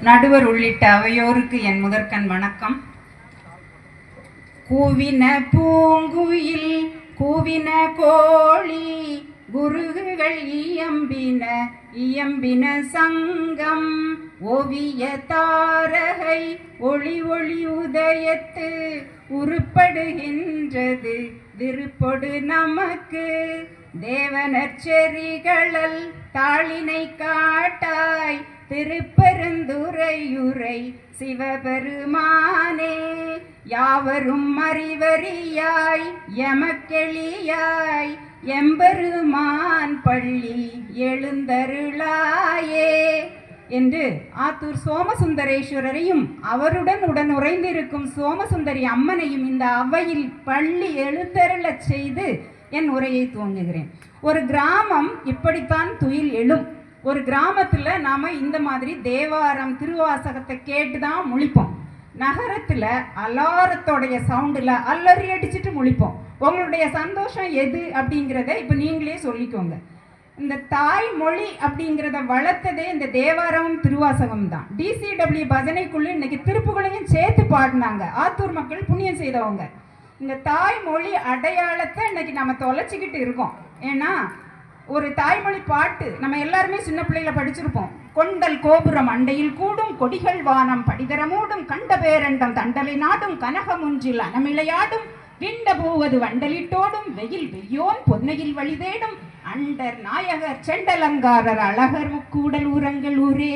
நடுவர் உள்ளிட்ட அவையோருக்கு என் முதற்கண் வணக்கம். கூவின பூங்குயில் கூவின கோழி குருகுகள் இயம்பின சங்கம் ஓவிய தாரகை ஒளி ஒளி உதயத்து உருப்படுகின்றது திருப்பொடு நமக்கு தேவனற்செறிகளல் தாளினை காட்டாய் திருப்பெருந்துறையுரை சிவபெருமானே யாவரும் அறிவறியாய் எமக்கெளியாய் எம்பெருமான் பள்ளி எழுந்தருளாயே என்று ஆத்தூர் சோமசுந்தரேஸ்வரரையும் அவருடன் உடன் உறைந்திருக்கும் சோமசுந்தரி அம்மனையும் இந்த அவையில் பள்ளி எழுந்தருளச் செய்து என் உரையை துவங்குகிறேன். ஒரு கிராமம் இப்படித்தான் துயில் எழும். ஒரு கிராமத்தில் நாம் இந்த மாதிரி தேவாரம் திருவாசகத்தை கேட்டு தான் முழிப்போம். நகரத்தில் அலாரத்தோடைய சவுண்டில் அல்லறி அடிச்சுட்டு முழிப்போம். உங்களுடைய சந்தோஷம் எது அப்படிங்கிறத இப்போ நீங்களே சொல்லிக்கோங்க. இந்த தாய்மொழி அப்படிங்கிறத வளர்த்ததே இந்த தேவாரமும் திருவாசகம் தான். டிசிடபிள்யூ பஜனைக்குள்ளே இன்னைக்கு திருப்புகளையும் சேர்த்து பாடினாங்க. ஆத்தூர் மக்கள் புண்ணியம் செய்தவங்க. இந்த தாய்மொழி அடையாளத்தை இன்னைக்கு நம்ம தொலைச்சிக்கிட்டு இருக்கோம். ஏன்னா ஒரு தாய்மொழி பாட்டு நம்ம எல்லாருமே சின்ன பிள்ளைகளை படிச்சிருப்போம். கொண்டல் கோபுரம் அண்டையில் கூடும் கொடிகள் வானம் படிதரமூடும் கண்ட பேரண்டம் தண்டலை நாடும் கனகமுன்றில் அனமிளையாடும் விண்ட போவது வண்டலிட்டோடும் வெயில் வெய்யோன் பொன்னையில் வழிதேடும் அண்டர் நாயகர் செண்டலங்காரர் அழகர் கூடல் ஊரங்கள் ஊரே.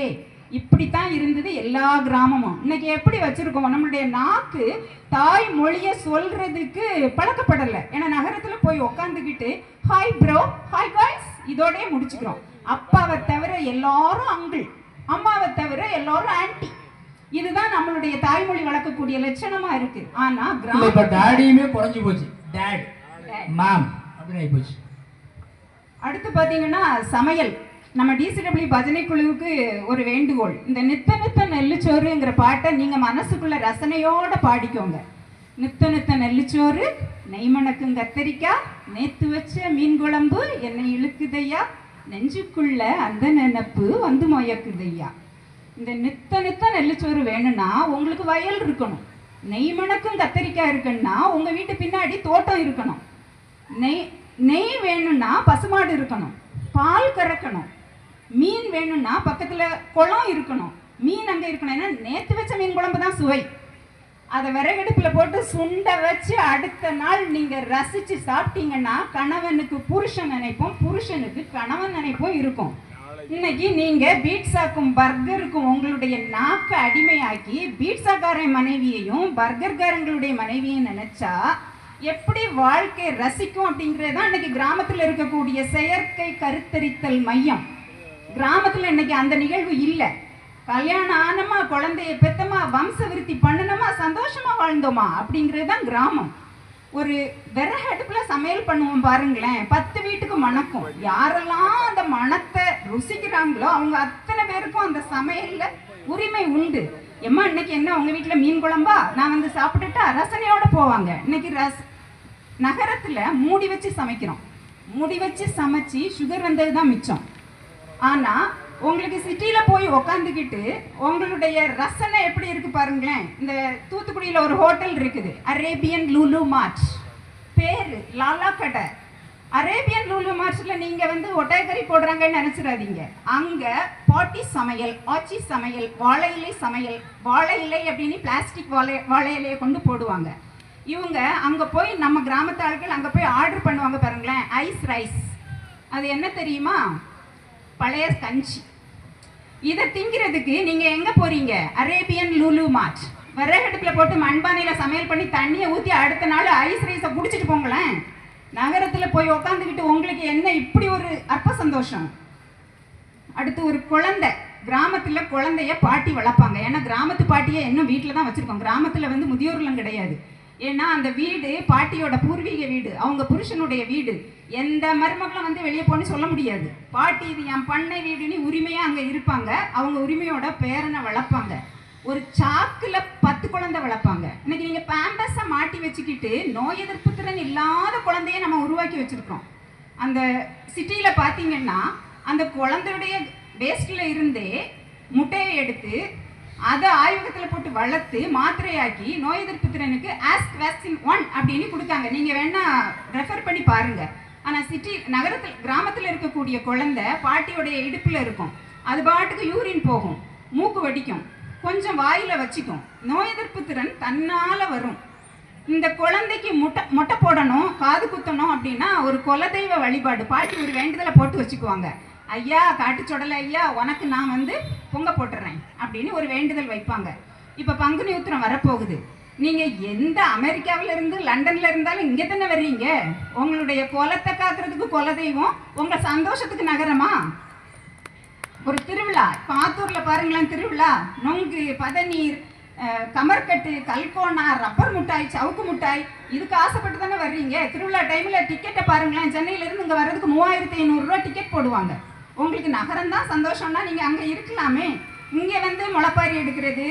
இப்படித்தான் இருந்தது எல்லா கிராமமும். இன்னைக்கு எப்படி வச்சிருக்கோம்? நம்மளுடைய நாக்கு தாய்மொழியை சொல்றதுக்கு பழக்கப்படலை. ஏன்னா நகரத்துல போய் உக்காந்துக்கிட்டு ஹாய் ப்ரோ ஹாய் காய்ஸ் இதோடய முடிச்சுக்கிறோம். அப்பாவை தவிர எல்லாரும் அங்கிள், அம்மாவை தவிர எல்லாரும் ஆன்டி. இதுதான் நம்மளுடைய தாய்மொழி வளர்க்கக்கூடிய லட்சணமா இருக்கு. ஆனா டாடியுமே குறைஞ்சு போச்சு. டாட் மாம் அப்படி போச்சு. அடுத்து பாத்தீங்கன்னா சமையல். நம்ம டிசிடபிள்யூ பஜனை குழுவுக்கு ஒரு வேண்டுகோள். இந்த நித்த நித்த நெல்லுச்சோறுங்கிற பாட்டை நீங்க மனசுக்குள்ள ரசனையோட பாடிக்கோங்க. நித்த நித்த நெல்லுச்சோறு நெய்மணக்கும் கத்தரிக்காய் நேத்து வச்ச மீன் குழம்பு என்னை இழுக்குதையா நெஞ்சுக்குள்ள அந்த நினப்பு வந்து மொயக்குதையா. இந்த நித்த நித்த நெல்லுச்சோறு வேணும்னா உங்களுக்கு வயல் இருக்கணும். நெய்மணக்கும் கத்தரிக்காய் இருக்குன்னா உங்க வீட்டு பின்னாடி தோட்டம் இருக்கணும். நெய் வேணும்னா பசுமாடு இருக்கணும். பால் கறக்கணும். மீன் வேணும்னா பக்கத்துல குளம் இருக்கணும். மீன் அங்கே இருக்கணும். ஏன்னா நேற்று வச்ச மீன் குழம்பு தான் சுவை. அதை விறகடுப்பில் போட்டு சுண்டை வச்சு அடுத்த நாள் நீங்கள் ரசித்து சாப்பிட்டீங்கன்னா கணவனுக்கு புருஷன் நினைப்போம், புருஷனுக்கு கணவன் நினைப்போம் இருக்கும். இன்னைக்கு நீங்கள் பீட்சாக்கும் பர்கருக்கும் உங்களுடைய நாக்கை அடிமையாக்கி பீட்சாக்காரன் மனைவியையும் பர்கர்காரங்களுடைய மனைவியையும் நினைச்சா எப்படி வாழ்க்கை ரசிக்கும் அப்படிங்கிறது தான் இன்னைக்கு கிராமத்தில் இருக்கக்கூடிய செயற்கை கருத்தரித்தல் மையம். கிராமத்தில் இன்னைக்கு அந்த நிகழ்வு இல்லை. கல்யாணம் ஆனமா குழந்தைய பெத்தமா வம்ச விருத்தி பண்ணணுமா சந்தோஷமா வாழ்ந்தோமா அப்படிங்கிறது தான் கிராமம். ஒரு விறகு அடுப்புல சமையல் பண்ணுவோம் பாருங்களேன், 10 வீட்டுக்கு மணக்கும். யாரெல்லாம் அந்த மணத்தை ருசிக்கிறாங்களோ அவங்க அத்தனை பேருக்கும் அந்த சமையல்ல உரிமை உண்டு. எம்மா இன்னைக்கு என்ன உங்க வீட்டுல மீன் குழம்பா, நான் வந்து சாப்பிட்டுட்டா ரசனையோட போவாங்க. இன்னைக்கு நகரத்துல மூடி வச்சு சமைக்கிறோம். மூடி வச்சு சமைச்சு சுகர் வந்தது தான் மிச்சம். ஆனா உங்களுக்கு சிட்டியில போய் உக்காந்துக்கிட்டு உங்களுடைய ரசனை எப்படி இருக்கு பாருங்களேன். இந்த தூத்துக்குடியில ஒரு ஹோட்டல் இருக்குது, அரேபியன் லூலு மார்ட். பேரு லாலா கடை. அரேபியன் லூலு மார்ட்ல நீங்க வந்து ஒட்டகக்கறி போடுறாங்கன்னு நினைச்சிடாதீங்க. அங்க பாட்டி சமையல், ஆச்சி சமையல், வாழை இலை சமையல். வாழை இலை அப்படின்னு பிளாஸ்டிக் வாழை இலையை கொண்டு போடுவாங்க. இவங்க அங்க போய் நம்ம கிராமத்து ஆட்கள் அங்க போய் ஆர்டர் பண்ணுவாங்க பாருங்களேன். ஐஸ் ரைஸ், அது என்ன தெரியுமா? பழைய கஞ்சி. இதை திங்கிறதுக்கு நீங்க எங்க போறீங்க? அரேபியன் லூலு மார்ட். விறகடுப்புல போட்டு மண்பானையில சமையல் பண்ணி தண்ணியை ஊற்றி அடுத்த நாள் ஐஸ் ரைஸை குடிச்சிட்டு போங்களேன். நகரத்துல போய் உக்காந்துக்கிட்டு உங்களுக்கு என்ன இப்படி ஒரு அற்ப சந்தோஷம்? அடுத்து ஒரு குழந்தை. கிராமத்துல குழந்தைய பாட்டி வளர்ப்பாங்க. ஏன்னா கிராமத்து பாட்டியை இன்னும் வீட்டில் தான் வச்சிருக்கோம். கிராமத்துல வந்து முதியோர்லாம் கிடையாது. ஏன்னா அந்த வீடு பாட்டியோட பூர்வீக வீடு, அவங்க புருஷனுடைய வீடு. எந்த மருமகளும் வந்து வெளியே போன்னு சொல்ல முடியாது. பாட்டி இது என் பண்ணை வீடுன்னு உரிமையா அங்க இருப்பாங்க. அவங்க உரிமையோட பேரனை வளர்ப்பாங்க. ஒரு சாக்குல 10 குழந்தை வளர்ப்பாங்க. இன்னைக்கு நீங்க பேம்பஸை மாட்டி வச்சுக்கிட்டு நோய் எதிர்ப்பு திறன் இல்லாத குழந்தைய நம்ம உருவாக்கி வச்சிருக்கோம். அந்த சிட்டியில பாத்தீங்கன்னா அந்த குழந்தையுடைய வேஸ்ட்ல இருந்தே முட்டையை எடுத்து அதை ஆய்வகத்துல போட்டு வளர்த்து மாத்திரையாக்கி நோய் எதிர்ப்பு திறனுக்கு ஆஸ்க் வேக்சின் 1 அப்படின்னு கொடுக்காங்க. நீங்க வேணா ரெஃபர் பண்ணி பாருங்க. ஆனா நகரத்தில் கிராமத்துல இருக்கக்கூடிய குழந்தை பாட்டியோடைய இடுப்புல இருக்கும், அது பாட்டுக்கு யூரின் போகும், மூக்கு வடிக்கும், கொஞ்சம் வாயில வச்சுக்கும், நோய் எதிர்ப்பு திறன் தன்னால வரும். இந்த குழந்தைக்கு மொட்டை போடணும், காது குத்தணும் அப்படின்னா ஒரு குலதெய்வ வழிபாடு, பாட்டி ஒரு வேண்டுதலை போட்டு வச்சுக்குவாங்க. ஐயா காட்டுச்சொடலை ஐயா, உனக்கு நான் வந்து பொங்க போட்டுறேன் அப்படின்னு ஒரு வேண்டுதல் வைப்பாங்க. இப்போ பங்குனி உத்திரம் வரப்போகுது. நீங்க எந்த அமெரிக்காவில இருந்து லண்டன்ல இருந்தாலும் இங்கே தானே வர்றீங்க. உங்களுடைய குலத்தை காக்குறதுக்கு குலதெய்வம், உங்க சந்தோஷத்துக்கு நகரமா? ஒரு திருவிழா, இப்போ ஆத்தூர்ல பாருங்களேன், திருவிழா நொங்கு, பதநீர், கமர்கட்டு, கல்கோனா, ரப்பர் மிட்டாய், சவுக்கு மிட்டாய், இதுக்கு ஆசைப்பட்டு தானே வர்றீங்க. திருவிழா டைம்ல டிக்கெட்டை பாருங்களேன், சென்னையில இருந்து இங்க வர்றதுக்கு 3500 ரூபா டிக்கெட் போடுவாங்க. உங்களுக்கு நகரம் தான் சந்தோஷம்னா நீங்க அங்க இருக்கலாமே. இங்க வந்து முளைப்பாரி எடுக்கிறது,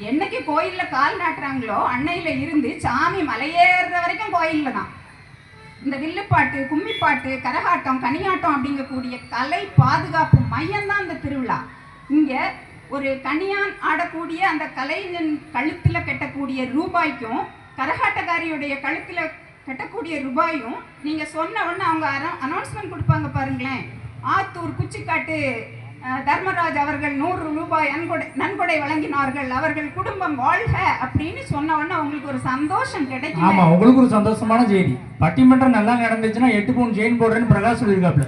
என்னைக்கு கோயில்ல கால் நாட்டுறாங்களோ அன்னையில இருந்து சாமி மலையேறுற வரைக்கும் கோயில்ல தான். இந்த வில்லுப்பாட்டு, கும்மிப்பாட்டு, கரகாட்டம், கனியாட்டம் அப்படிங்கக்கூடிய கலை பாதுகாப்பு மையம் தான் இந்த திருவிழா. இங்க ஒரு கனியான் ஆடக்கூடிய அந்த கலைஞன் கழுத்துல கட்டக்கூடிய ரூபாய்க்கும் கரகாட்டக்காரியுடைய கழுத்துல கட்டக்கூடிய ரூபாயும் நீங்க சொன்ன உடனே அவங்க அனௌன்ஸ்மெண்ட் கொடுப்பாங்க பாருங்களேன். ஆத்தூர் குச்சிக்காட்டு தர்மராஜ் அவர்கள் 100 ரூபாய் நன்கொடை வழங்கினார்கள், அவர்கள் குடும்பம் வாழ்க அப்படின்னு சொன்ன உடனே உங்களுக்கு ஒரு சந்தோஷம் கிடைக்கும். ஆமா, உங்களுக்கு ஒரு சந்தோஷமான செய்தி. பட்டிமன்றம் நல்லா நடந்துச்சுன்னா 8 பவுன் செயின் போடுறேன்னு பிரகாஷ் சொல்லியிருக்காப்ல.